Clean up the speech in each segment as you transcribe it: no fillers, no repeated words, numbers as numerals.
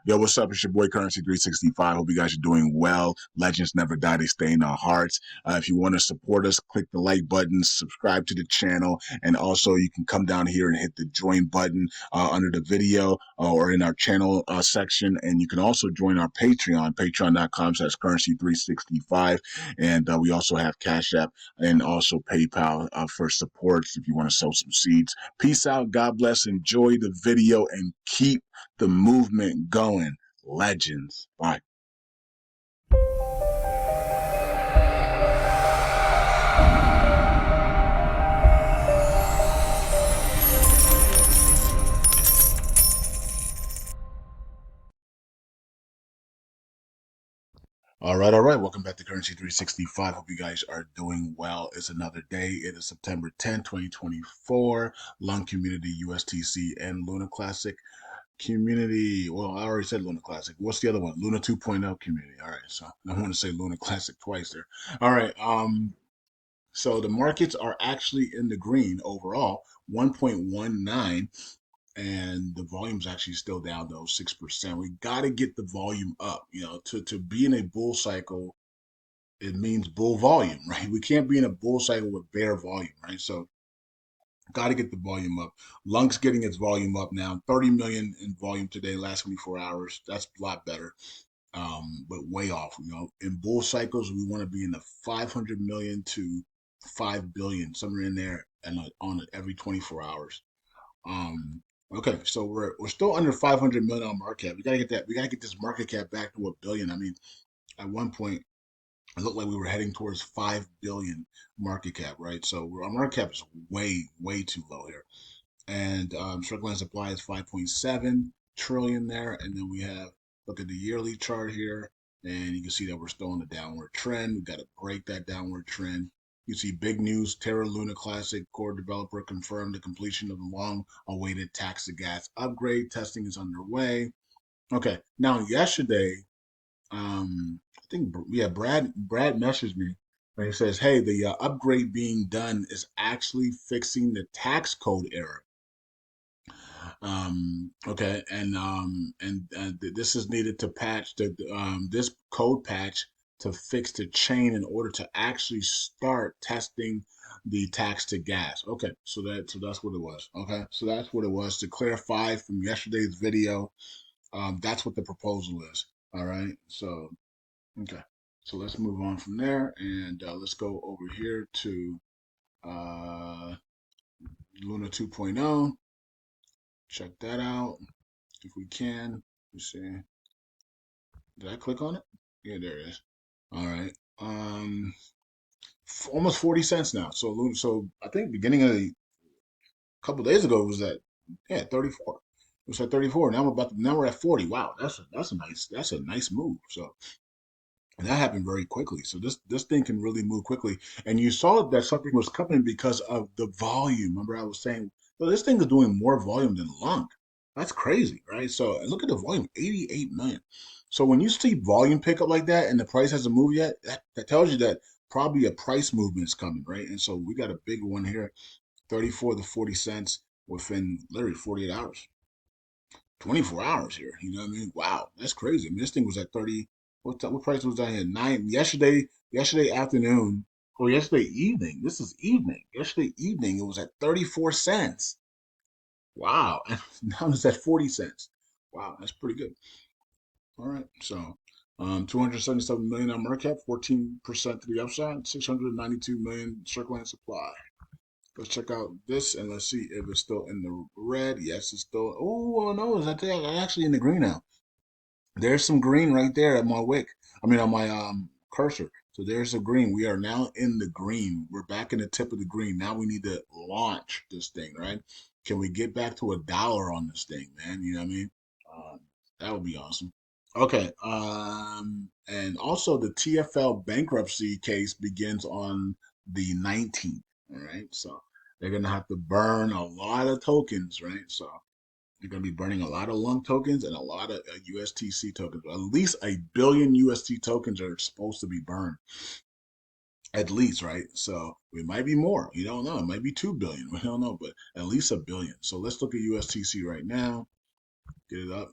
Yo, what's up? It's your boy Currency 365. Hope you guys are doing well. Legends never die, they stay in our hearts. If you want to support us, click the like button, subscribe to the channel, and also you can come down here and hit the join button under the video or in our channel section. And you can also join our Patreon, patreon.com/currency365. And we also have Cash App and also PayPal for supports if you want to sow some seeds. Peace out. God bless. Enjoy the video and keep the movement going. Legends. Bye. All right, all right. Welcome back to Currency 365. Hope you guys are doing well. It's another day. It is September 10th, 2024. LUNC Community USTC and Luna Classic Community. Well, I already said Luna Classic. What's the other one? Luna 2.0 Community. All right, so I don't want to say Luna Classic twice there. All right. So the markets are actually in the green overall, 1.19, and the volume's actually still down though, 6%. We got to get the volume up. To be in a bull cycle, it means bull volume, right? We can't be in a bull cycle with bare volume, right? So got to get the volume up. LUNC's getting its volume up now, 30 million in volume today, last 24 hours. That's a lot better. But way off. In bull cycles, we want to be in the 500 million to 5 billion, somewhere in there, and on every 24 hours. Okay, so we're still under 500 million on market cap. We gotta get that. We gotta get this market cap back to a billion. I mean, at one point, it looked like we were heading towards 5 billion market cap, right? So our market cap is way too low here. And circle line supply is 5.7 trillion there, and then we have, look at the yearly chart here, and you can see that we're still on a downward trend. We've got to break that downward trend. You see big news: Terra Luna Classic core developer confirmed the completion of the long-awaited tax to gas upgrade. Testing is underway. Okay, now yesterday, I think, yeah, Brad messaged me and he says, "Hey, the upgrade being done is actually fixing the tax code error." Okay, and this is needed to patch this code patch to fix the chain in order to actually start testing the tax to gas. Okay, so that's what it was. Okay, so that's what it was. To clarify from yesterday's video, that's what the proposal is. All right, so okay, so let's move on from there and let's go over here to uh, Luna 2.0. Check that out if we can. Let's see. Did I click on it? Yeah, there it is. All right. Almost 40 cents now. So I think beginning of a couple days ago it was at 34. It was at 34. Now we're at 40. Wow, that's a nice move. So and that happened very quickly. So this thing can really move quickly. And you saw that something was coming because of the volume. Remember I was saying, well, this thing is doing more volume than LUNC. That's crazy, right? So and look at the volume, 88 million. So when you see volume pick up like that and the price hasn't moved yet, that tells you that probably a price movement is coming, right? And so we got a big one here, 34 to 40 cents within literally 48 hours. 24 hours here. You know what I mean? Wow, that's crazy. I mean, this thing was at 30. What price was that here? Nine yesterday afternoon or yesterday evening. This is evening. Yesterday evening it was at 34 cents. Wow. And now it's at 40 cents. Wow, that's pretty good. All right. So 277 million on market cap, 14% to the upside, 692 million circling supply. Let's check out this and let's see if it's still in the red. Yes, it's still. Oh no, it's actually in the green now. There's some green right there at my wick. I mean, on my cursor. So there's a green. We are now in the green. We're back in the tip of the green. Now we need to launch this thing, right? Can we get back to $1 on this thing, man? You know what I mean? That would be awesome. Okay. And also the TFL bankruptcy case begins on the 19th. All right. So they're gonna have to burn a lot of tokens, right? So you're going to be burning a lot of LUNC tokens and a lot of USTC tokens. At least a billion UST tokens are supposed to be burned. At least, right? So it might be more. You don't know. It might be 2 billion. We don't know, but at least a billion. So let's look at USTC right now. Get it up.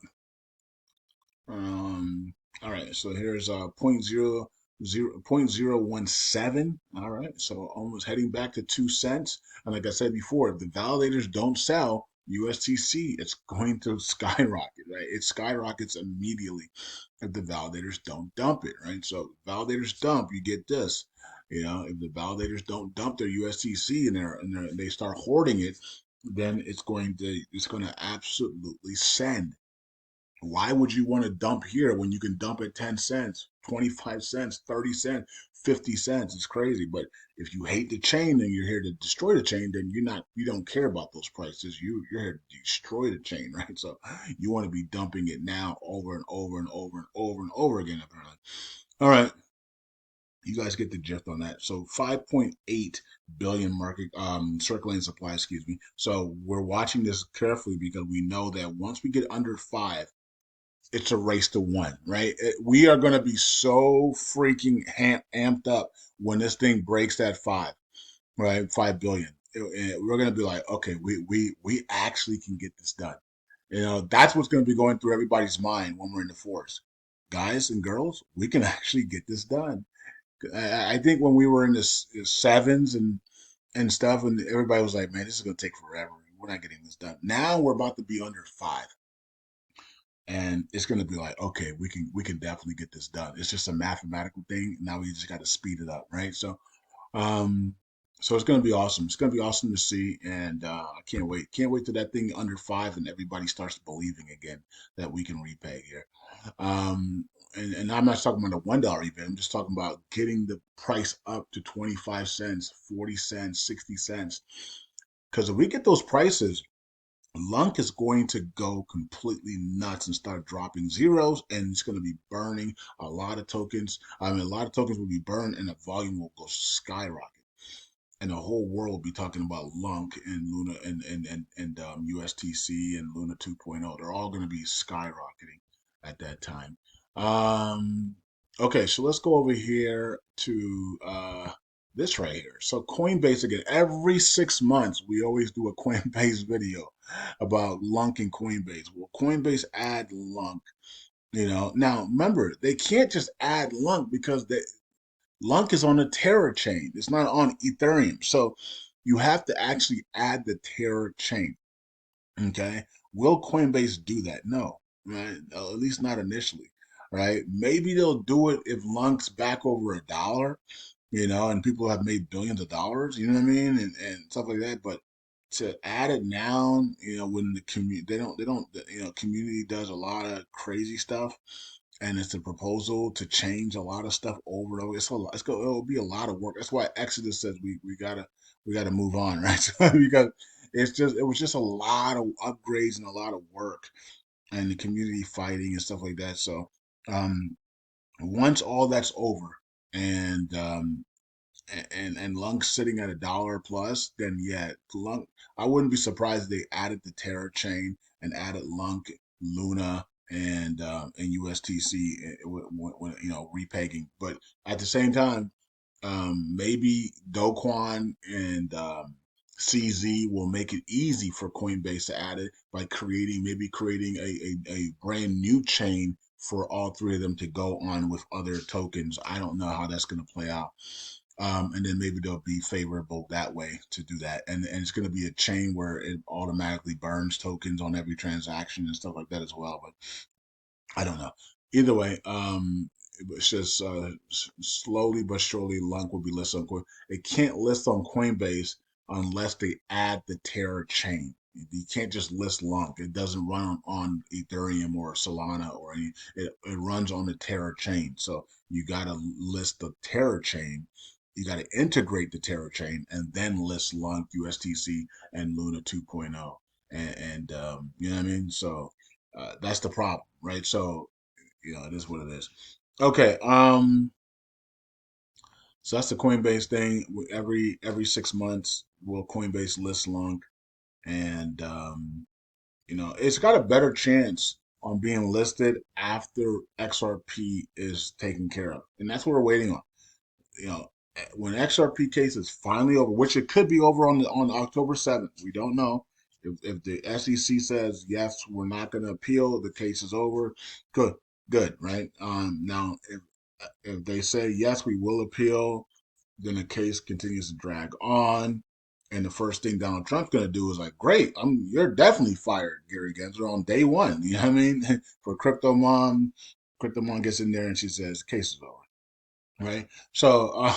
right, so here's point zero 0.017. All right, so almost heading back to 2 cents. And like I said before, if the validators don't sell USTC, it's going to skyrocket, right? It skyrockets immediately if the validators don't dump it, right? So validators dump, you get this. If the validators don't dump their USTC and they start hoarding it, then it's going to absolutely send. Why would you want to dump here when you can dump at 10 cents, 25 cents, 30 cents, 50 cents? It's crazy. But if you hate the chain and you're here to destroy the chain, then you don't care about those prices. You're here to destroy the chain, right? So you want to be dumping it now over and over and over and over and over again, apparently. All right. You guys get the gist on that. So 5.8 billion market circulating supply, excuse me. So we're watching this carefully because we know that once we get under five, it's a race to one, right? We are going to be so freaking amped up when this thing breaks that five, right? 5 billion. We're going to be like, okay, we actually can get this done. That's what's going to be going through everybody's mind when we're in the forest. Guys and girls, we can actually get this done. I think when we were in the sevens and stuff, and everybody was like, man, this is going to take forever. We're not getting this done. Now we're about to be under five, and it's going to be like, okay, we can definitely get this done. It's just a mathematical thing. Now we just got to speed it up, right? Um so it's going to be awesome. It's going to be awesome to see, and I can't wait. Can't wait till that thing under five and everybody starts believing again that we can repay here. um and I'm not talking about a $1 event. I'm just talking about getting the price up to 25 cents, 40 cents, 60 cents. Because if we get those prices, LUNC is going to go completely nuts and start dropping zeros, and it's going to be burning a lot of tokens. I mean, a lot of tokens will be burned, and the volume will go skyrocket, and the whole world will be talking about LUNC and Luna and USTC and Luna 2.0. They're all going to be skyrocketing at that time. Um, okay, so let's go over here to this right here. So Coinbase again. Every 6 months, we always do a Coinbase video about LUNC and Coinbase. Will Coinbase add LUNC? Now remember, they can't just add LUNC because LUNC is on the Terra chain. It's not on Ethereum. So you have to actually add the Terra chain. Okay. Will Coinbase do that? No, right? At least not initially, right? Maybe they'll do it if LUNC's back over $1, and people have made billions of dollars, you know what I mean? And stuff like that. But to add it now, when the community, they don't, community does a lot of crazy stuff, and it's a proposal to change a lot of stuff over and over. It'll be a lot of work. That's why Exodus says we gotta move on, right? Because it was just a lot of upgrades and a lot of work and the community fighting and stuff like that. So um, once all that's over and LUNC sitting at $1 plus, then yeah, LUNC. I wouldn't be surprised if they added the Terra chain and added LUNC, Luna, and USTC when repegging. But at the same time, maybe Doquan and CZ will make it easy for Coinbase to add it by creating a brand new chain for all three of them to go on with other tokens. I don't know how that's going to play out. And then maybe they'll be favorable that way to do that. And it's going to be a chain where it automatically burns tokens on every transaction and stuff like that as well. But I don't know. Either way, it's just slowly but surely LUNC will be listed on Coin. It can't list on Coinbase unless they add the Terra chain. You can't just list LUNC. It doesn't run on Ethereum or Solana or any. It runs on the Terra chain. So you got to list the Terra chain. You got to integrate the Terra chain and then list LUNC, USTC, and Luna 2.0. And you know what I mean? So that's the problem, right? So it is what it is. Okay, so that's the Coinbase thing. Every 6 months, will Coinbase list LUNC, and it's got a better chance on being listed after XRP is taken care of, and that's what we're waiting on. You know, when XRP case is finally over, which it could be over on October 7th, we don't know. If the SEC says yes, we're not going to appeal, the case is over. Good. Good, right? Now, if they say yes, we will appeal, then the case continues to drag on. And the first thing Donald Trump's going to do is like, great, you're definitely fired, Gary Gensler, on day one. You know what I mean? For Crypto Mom, Crypto Mom gets in there and she says, case is over, right? So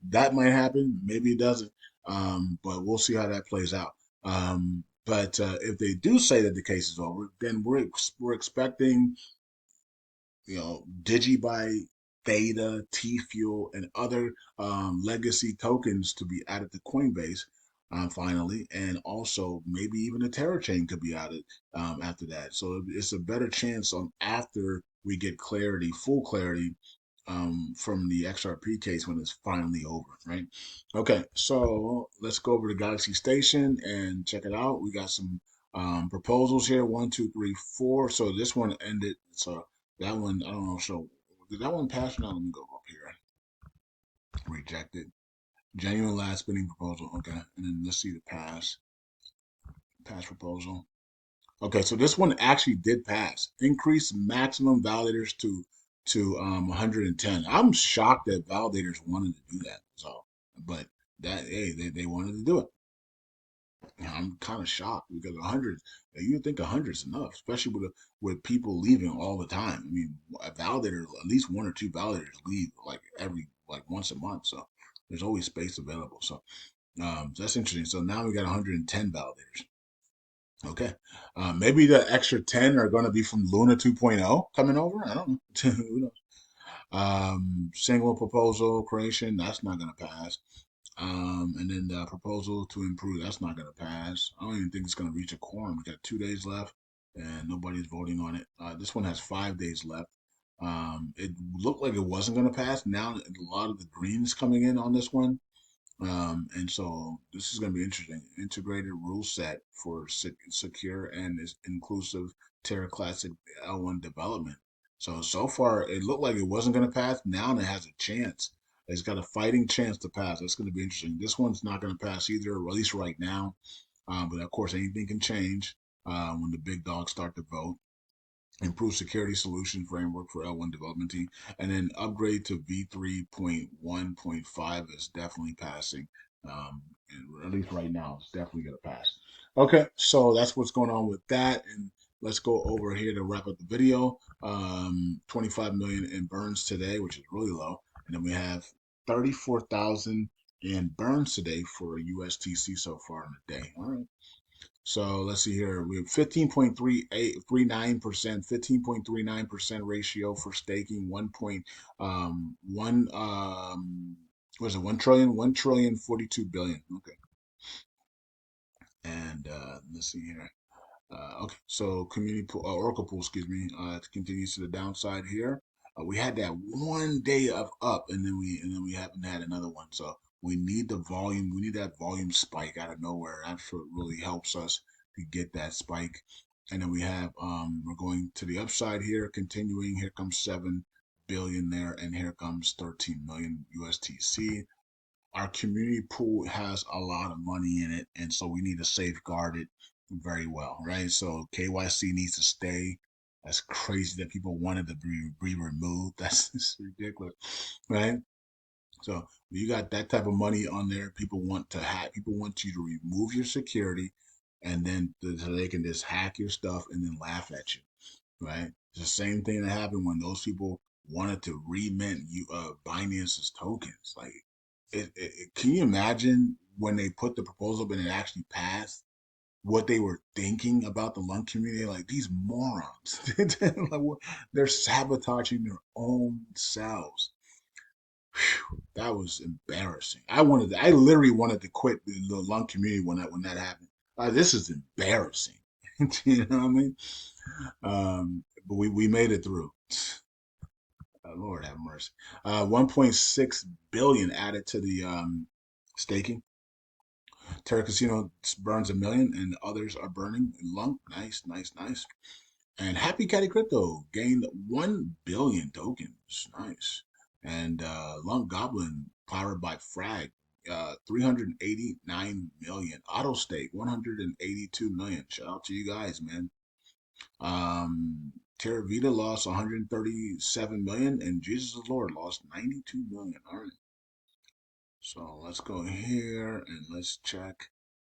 that might happen. Maybe it doesn't. But we'll see how that plays out. But if they do say that the case is over, then we're expecting Digibyte, Theta, T Fuel, and other legacy tokens to be added to Coinbase finally, and also maybe even a Terra chain could be added after that. So it's a better chance on after we get clarity, full clarity from the XRP case when it's finally over, right? Okay, so let's go over to Galaxy Station and check it out. We got some proposals here. One, two, three, four. So this one ended. So that one, I don't know. So did that one pass or not? Let me go up here. Rejected. Genuine last bidding proposal. Okay. And then let's see the pass. Pass proposal. Okay, so this one actually did pass. Increase maximum validators to 110. I'm shocked that validators wanted to do that. So, but that hey, they wanted to do it. I'm kind of shocked because 100. You would think 100 is enough, especially with people leaving all the time. I mean, a validator, at least one or two validators leave like once a month. So there's always space available. So that's interesting. So now we got 110 validators. Okay. Maybe the extra 10 are going to be from Luna 2.0 coming over. I don't know. Who knows? Single proposal creation, that's not going to pass. And then the proposal to improve, that's not going to pass. I don't even think it's going to reach a quorum. We got 2 days left and nobody's voting on it. This one has 5 days left. It looked like it wasn't going to pass. Now a lot of the greens coming in on this one. And so this is going to be interesting. Integrated rule set for secure and is inclusive Terra Classic L1 development. So far, it looked like it wasn't going to pass. Now it has a chance. It's got a fighting chance to pass. That's going to be interesting. This one's not going to pass either, or at least right now. But of course, anything can change when the big dogs start to vote. Improve security solution framework for L1 development team, and then upgrade to V3.1.5 is definitely passing. At least right now, it's definitely going to pass. Okay, so that's what's going on with that, and let's go over here to wrap up the video. 25 million in burns today, which is really low, and then we have 34,000 in burns today for USTC so far in the day. All right. So let's see here. We have 15.3839%, 15.39% ratio for staking, 1.1 was it 1 trillion? 1,042,000,000,000. Okay. And let's see here. Okay, so community pool, Oracle pool, excuse me, it continues to the downside here. We had that 1 day of up, and then we haven't had another one. So we need the volume. We need that volume spike out of nowhere. That's what really helps us to get that spike. And then we have we're going to the upside here, continuing. Here comes 7 billion there, and here comes 13 million USTC. Our community pool has a lot of money in it, and so we need to safeguard it very well, right? So KYC needs to stay. That's crazy that people wanted to be removed. That's ridiculous, right? So when you got that type of money on there, people want to hack. People want you to remove your security, and then so they can just hack your stuff and then laugh at you, right? It's the same thing that happened when those people wanted to remint you Binance's tokens. Like, can you imagine when they put the proposal up and it actually passed? What they were thinking about the LUNC community, like these morons, they're sabotaging their own selves. Whew, that was embarrassing. I literally wanted to quit the LUNC community when that happened. This is embarrassing. You know what I mean? But we made it through. Lord have mercy. 1.6 billion added to the staking. Terra Casino burns 1 million, and others are burning. LUNC, nice, nice, nice. And Happy Caddy Crypto gained 1 billion tokens, nice. And LUNC Goblin powered by Frag, 389 million. Auto Stake, 182 million. Shout out to you guys, man. Terravita lost 137 million, and Jesus is Lord lost 92 million. All right. So let's go here and let's check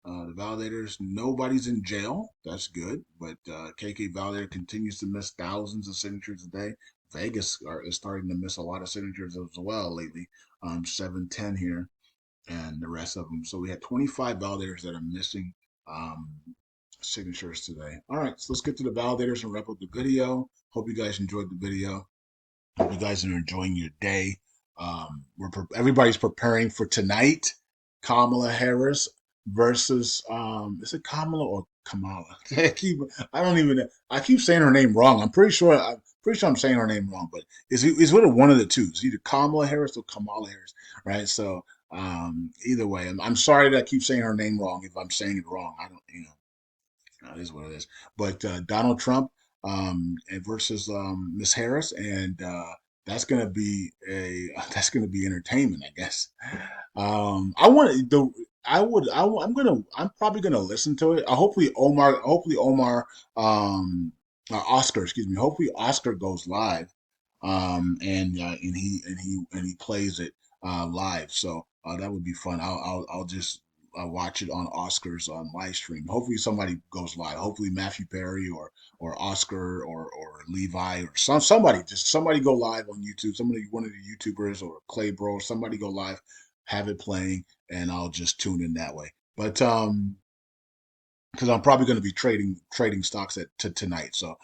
the validators. Nobody's in jail. That's good. But KK Validator continues to miss thousands of signatures a day. Is starting to miss a lot of signatures as well lately. 710 here and the rest of them. So we had 25 validators that are missing um, signatures today. All right, so let's get to the validators and wrap up the video. Hope you guys enjoyed the video. Hope you guys are enjoying your day. Everybody's preparing for tonight. Kamala Harris versus is it Kamala or Kamala? I don't even I keep saying her name wrong. I'm pretty sure I'm saying her name wrong, but is what one of the two. It's either Kamala Harris or Kamala Harris, right? So either way, I'm sorry that I keep saying her name wrong. If I'm saying it wrong, I don't, it is what it is. But Donald Trump versus Miss Harris, and that's gonna be a that's gonna be entertainment, I guess. I want the I would I, I'm probably gonna listen to it. Hopefully Omar Oscar, excuse me. Hopefully Oscar goes live, and he plays it live. So that would be fun. I'll just watch it on Oscar's live stream. Hopefully somebody goes live. Hopefully Matthew Perry or Oscar or Levi or somebody go live on YouTube. Somebody, one of the YouTubers or Clay Bro, somebody go live, have it playing, and I'll just tune in that way. But because I'm probably going to be trading stocks tonight, so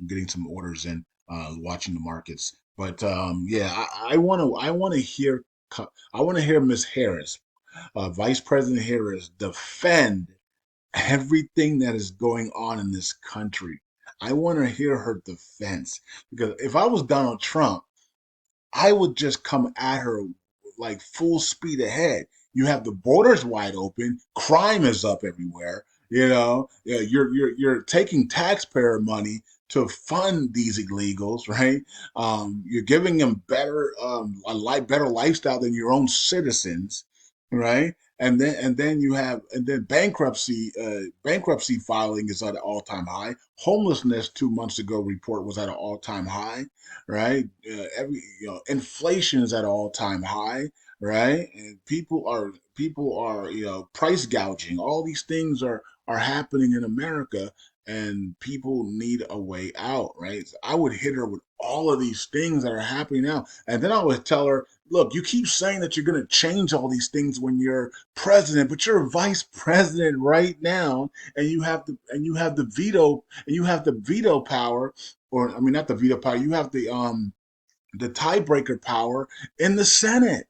getting some orders in, watching the markets. But yeah, I want to hear Miss Harris, Vice President Harris, defend everything that is going on in this country. I want to hear her defense because if I was Donald Trump, I would just come at her like full speed ahead. You have the borders wide open, crime is up everywhere. Yeah, you're taking taxpayer money to fund these illegals, right? You're giving them better lifestyle than your own citizens, right? And then bankruptcy filing is at an all time high. Homelessness 2 months ago report was at an all time high, right? Inflation is at an all time high, right? And people are price gouging. All these things are happening in America, and people need a way out, right? So I would hit her with all of these things that are happening now, and then I would tell her, look, you keep saying that you're going to change all these things when you're president, but you're vice president right now, and you have the veto power, or I mean, not the veto power. You have the tiebreaker power in the Senate.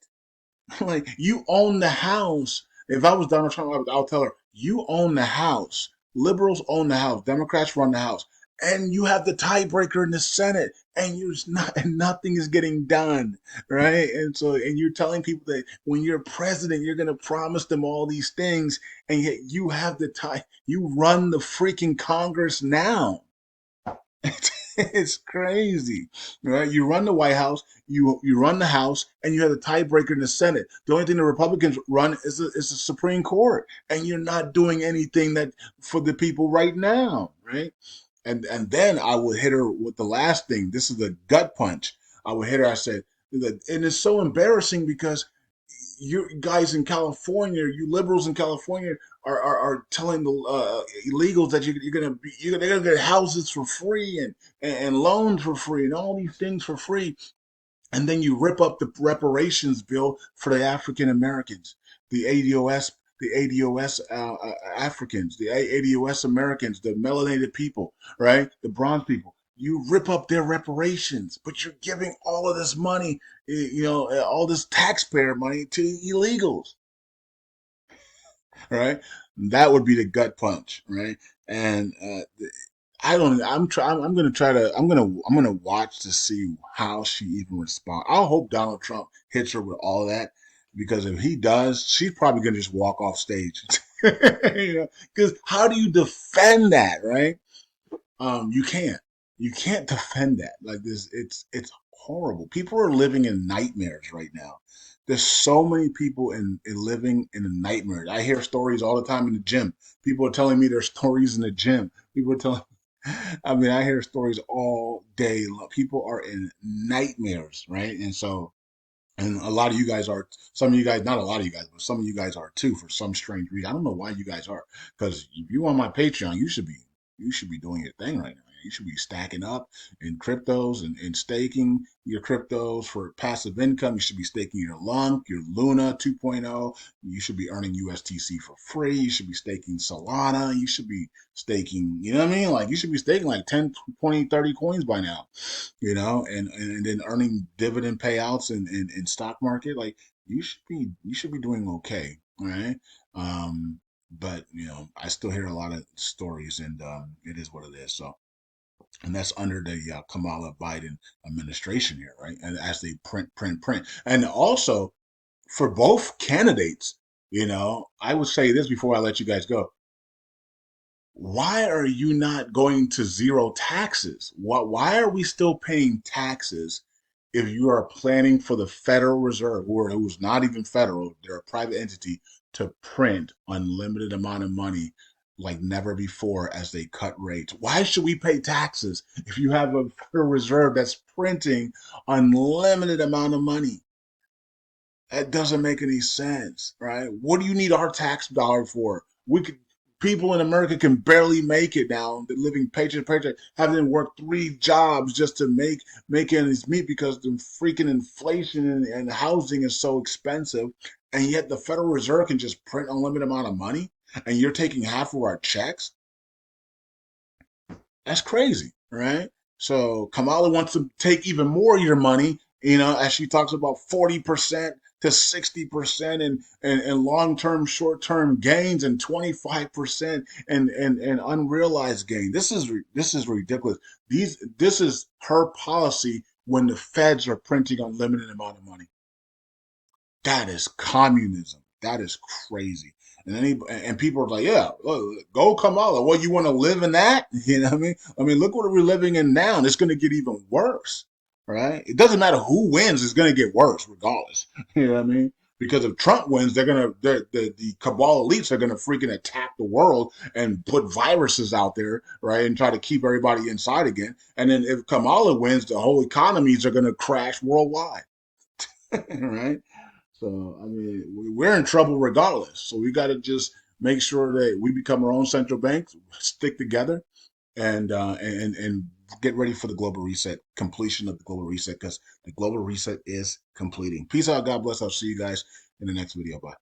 Like, you own the House. If I was Donald Trump, I'll tell her, you own the House. Liberals own the House. Democrats run the House. And you have the tiebreaker in the Senate, and and nothing is getting done, right? And you're telling people that when you're president, you're gonna promise them all these things, and yet you have the tie. You run the freaking Congress now. It's crazy, right? You run the White House, you run the House, and you have the tiebreaker in the Senate. The only thing the Republicans run is the Supreme Court, and you're not doing anything that for the people right now, right? And then I would hit her with the last thing. This is the gut punch. I would hit her. I said, and it's so embarrassing because you guys in California, you liberals in California, are telling the illegals that they're gonna get houses for free and loans for free and all these things for free, and then you rip up the reparations bill for the African Americans, the ADOS, the ADOS Africans, the ADOS Americans, the melanated people, right, the bronze people. You rip up their reparations, but you're giving all of this money, all this taxpayer money to illegals, right? That would be the gut punch, right? And I don't. I'm try. I'm gonna try to. I'm gonna watch to see how she even responds. I hope Donald Trump hits her with all that, because if he does, she's probably gonna just walk off stage. Because how do you defend that, right? You can't. You can't defend that like this. It's horrible. People are living in nightmares right now. There's so many people in living in a nightmare. I hear stories all the time in the gym. People are telling me their stories in the gym. People are telling. I mean, I hear stories all day. People are in nightmares, right? And so, and a lot of you guys are, some of you guys, not a lot of you guys, but some of you guys are too for some strange reason. I don't know why you guys are, because if you on my Patreon, you should be doing your thing right now. You should be stacking up in cryptos and staking your cryptos for passive income. You should be staking your LUNC, your Luna 2.0. You should be earning USTC for free. You should be staking Solana. You should be staking, you know what I mean? Like you should be staking like 10, 20, 30 coins by now, and then earning dividend payouts in stock market. Like you should be doing okay, right? But I still hear a lot of stories, and it is what it is. So, and that's under the Kamala Biden administration here, right? And as they print, and also for both candidates, I would say this before I let you guys go: why are you not going to zero taxes? Why are we still paying taxes if you are planning for the Federal Reserve, or it was not even federal, they're a private entity, to print unlimited amount of money like never before as they cut rates? Why should we pay taxes if you have a Federal Reserve that's printing unlimited amount of money? That doesn't make any sense, right? What do you need our tax dollar for? People in America can barely make it now. They're living paycheck to paycheck, having to work 3 jobs just to make ends meet because the freaking inflation and housing is so expensive. And yet the Federal Reserve can just print unlimited amount of money, and you're taking half of our checks. That's crazy, right? So Kamala wants to take even more of your money, as she talks about 40% to 60% and long-term, short-term gains and 25% and unrealized gain. This is ridiculous. This is her policy when the feds are printing unlimited amount of money. That is communism. That is crazy. And people are like, yeah, go Kamala. Well, you want to live in that? You know what I mean? I mean, look what we're living in now, and it's going to get even worse, right? It doesn't matter who wins; it's going to get worse regardless. You know what I mean? Because if Trump wins, the cabal elites are gonna freaking attack the world and put viruses out there, right, and try to keep everybody inside again. And then if Kamala wins, the whole economies are gonna crash worldwide, right? So, I mean, we're in trouble regardless. So we got to just make sure that we become our own central bank, stick together, and get ready for the global reset, completion of the global reset, because the global reset is completing. Peace out. God bless. I'll see you guys in the next video. Bye.